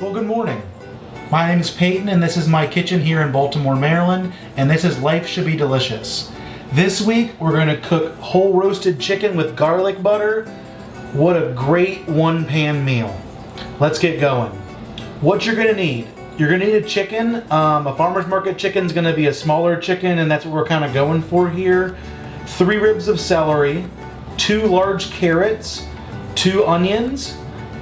Well, good morning. My name is Peyton and this is my kitchen here in Baltimore, Maryland, and this is Life Should Be Delicious. This week we're going to cook whole roasted chicken with garlic butter. What a great one-pan meal. Let's get going. What you're going to need. You're going to need a chicken. A farmer's market chicken is going to be a smaller chicken, and that's what we're kind of going for here. 3 ribs of celery, 2 large carrots, 2 onions,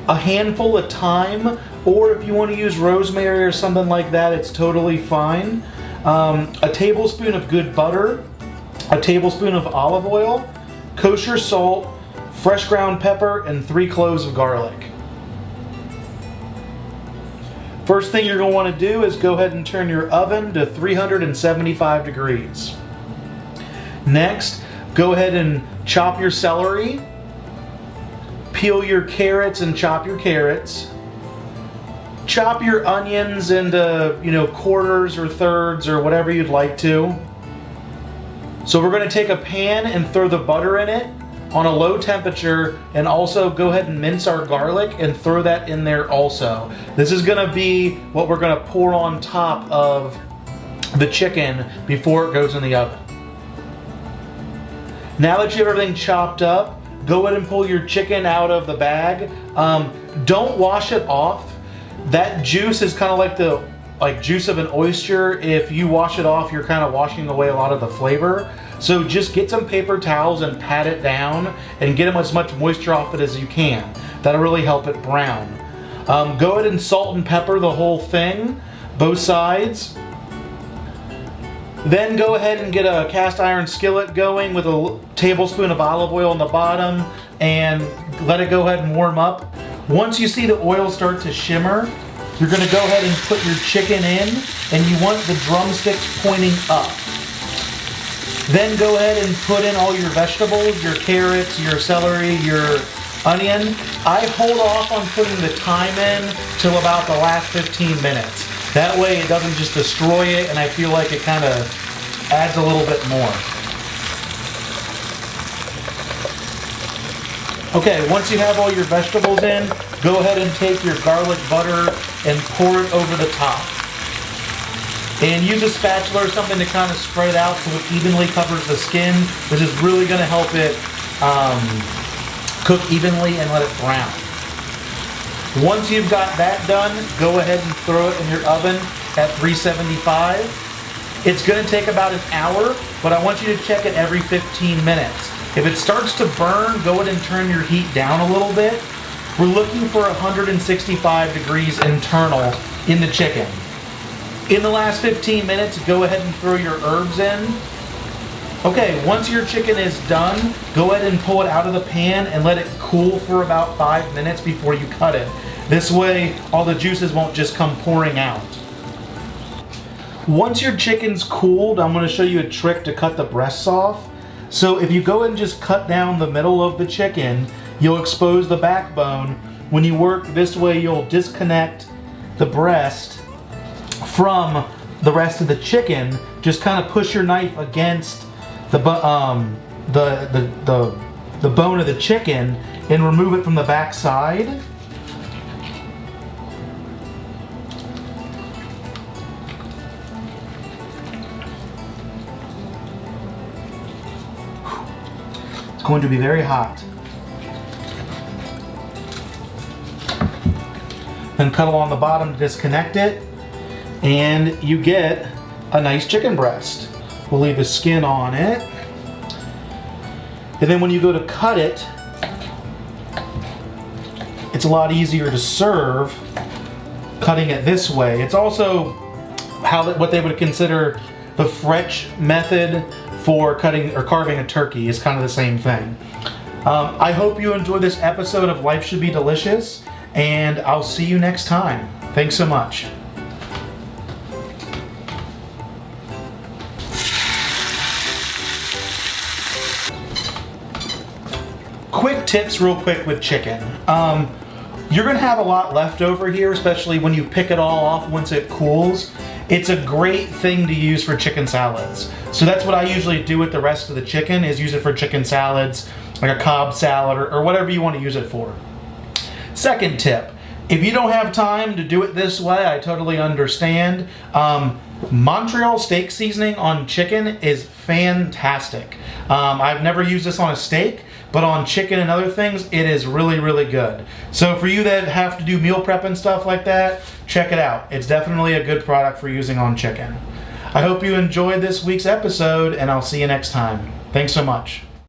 a handful of thyme, or if you want to use rosemary or something like that, it's totally fine. A tablespoon of good butter, a tablespoon of olive oil, kosher salt, fresh ground pepper, and 3 cloves of garlic. First thing you're going to want to do is go ahead and turn your oven to 375 degrees. Next, go ahead and chop your celery, peel your carrots and chop your carrots. Chop your onions into, quarters or thirds or whatever you'd like to. So we're going to take a pan and throw the butter in it on a low temperature, and also go ahead and mince our garlic and throw that in there also. This is going to be what we're going to pour on top of the chicken before it goes in the oven. Now that you have everything chopped up, go ahead and pull your chicken out of the bag. Don't wash it off. That juice is kind of like the juice of an oyster. If you wash it off, you're kind of washing away a lot of the flavor. So just get some paper towels and pat it down and get as much moisture off it as you can. That'll really help it brown. Go ahead and salt and pepper the whole thing, both sides. Then go ahead and get a cast iron skillet going with a tablespoon of olive oil on the bottom and let it go ahead and warm up. Once you see the oil start to shimmer, you're going to go ahead and put your chicken in, and you want the drumsticks pointing up. Then go ahead and put in all your vegetables, your carrots, your celery, your onion. I hold off on putting the thyme in till about the last 15 minutes. That way it doesn't just destroy it, and I feel like it kind of adds a little bit more. Okay, once you have all your vegetables in, go ahead and take your garlic butter and pour it over the top. And use a spatula or something to kind of spread it out so it evenly covers the skin. This is really going to help it cook evenly and let it brown. Once you've got that done, go ahead and throw it in your oven at 375. It's going to take about an hour, but I want you to check it every 15 minutes. If it starts to burn, go ahead and turn your heat down a little bit. We're looking for 165 degrees internal in the chicken. In the last 15 minutes, go ahead and throw your herbs in. Okay, once your chicken is done, go ahead and pull it out of the pan and let it cool for about 5 minutes before you cut it. This way, all the juices won't just come pouring out. Once your chicken's cooled, I'm going to show you a trick to cut the breasts off. So if you go ahead and just cut down the middle of the chicken, you'll expose the backbone. When you work this way, you'll disconnect the breast from the rest of the chicken. Just kind of push your knife against the bone of the chicken and remove it from the back side. It's going to be very hot. Then cut along the bottom to disconnect it, and you get a nice chicken breast. We'll leave the skin on it. And then when you go to cut it, it's a lot easier to serve cutting it this way. It's also what they would consider the French method for cutting or carving a turkey. Is kind of the same thing. I hope you enjoyed this episode of Life Should Be Delicious, and I'll see you next time. Thanks so much. Quick tips real quick with chicken. You're gonna have a lot left over here, especially when you pick it all off once it cools. It's a great thing to use for chicken salads. So that's what I usually do with the rest of the chicken, is use it for chicken salads, like a Cobb salad or whatever you want to use it for. Second tip, If you don't have time to do it this way, I totally understand. Montreal steak seasoning on chicken is fantastic. I've never used this on a steak, but on chicken and other things, it is really, really good. So for you that have to do meal prep and stuff like that, check it out. It's definitely a good product for using on chicken. I hope you enjoyed this week's episode, and I'll see you next time. Thanks so much.